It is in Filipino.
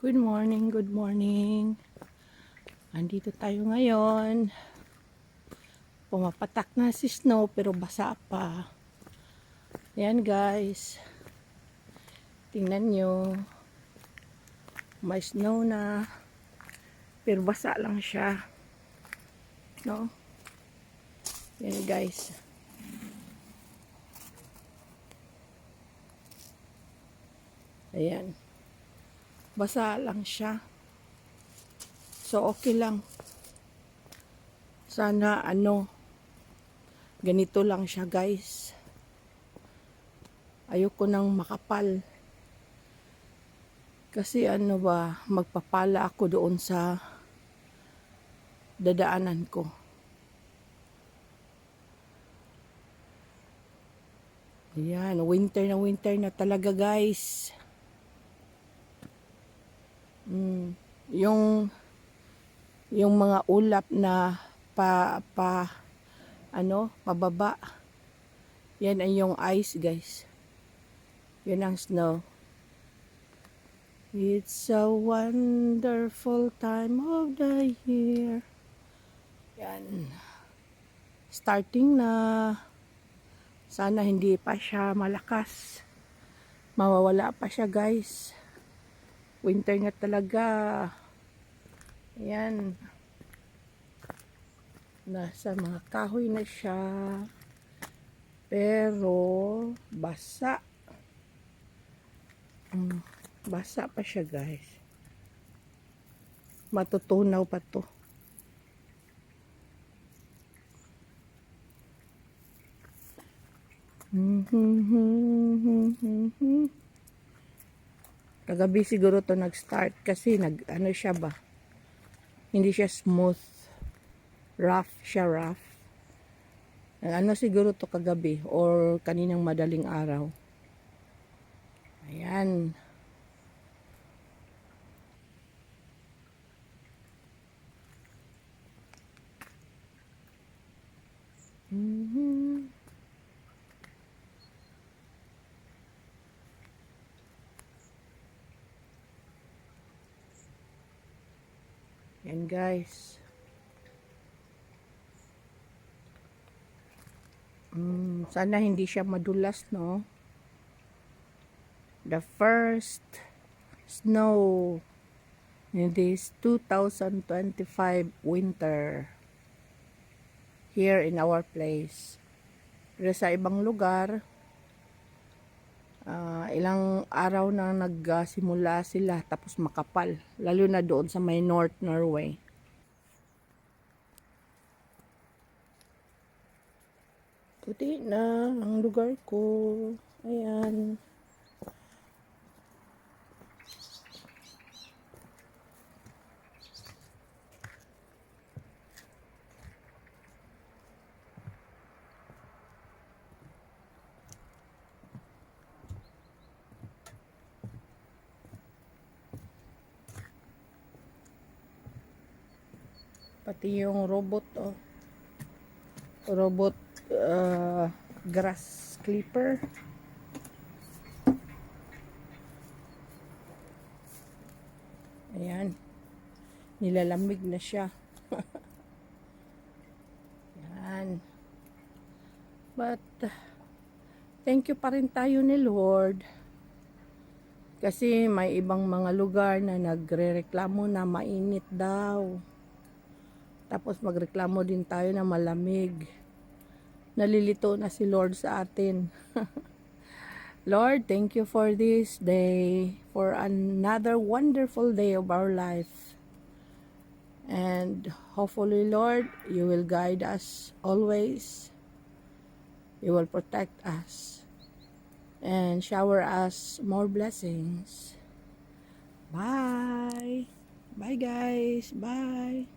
Good morning, good morning. Andito tayo ngayon. Pumapatak na si snow pero basa pa. Yan guys. Tingnan nyo. May snow na. Pero basa lang siya. No? Yan guys. Ayan. Basa lang siya. So okay lang. Sana ganito lang siya guys. Ayoko nang makapal. Kasi magpapala ako doon sa dadaanan ko. Ayan, winter na talaga guys. Yung mga ulap na pababa. Yan ay yung ice guys. Yan ang snow. It's a wonderful time of the year. Yan. Starting na. Sana hindi pa siya malakas. Mawawala pa siya guys. Winter na talaga. Ayan. Nasa mga kahoy na siya. Pero basa. Basa pa siya guys. Matutunaw pa to. Kagabi siguro to nag-start kasi siya ba? Hindi siya smooth. Rough siya. Siguro to kagabi or kaninang madaling araw. Ayan. Yan guys. Sana hindi siya madulas, no? The first snow in this 2025 winter here in our place. Pero sa ibang lugar, ilang araw na nagsimula sila tapos makapal. Lalo na doon sa may North Norway. Puti na ang lugar ko. Ayan. Pati yung robot, robot grass clipper. Ayan. Nilalamig na siya. Ayan. But, thank you pa rin tayo ni Lord. Kasi may ibang mga lugar na nagrereklamo na mainit daw. Tapos magreklamo din tayo na malamig. Nalilito na si Lord sa atin. Lord, thank you for this day. For another wonderful day of our life. And hopefully, Lord, you will guide us always. You will protect us. And shower us more blessings. Bye. Bye guys. Bye.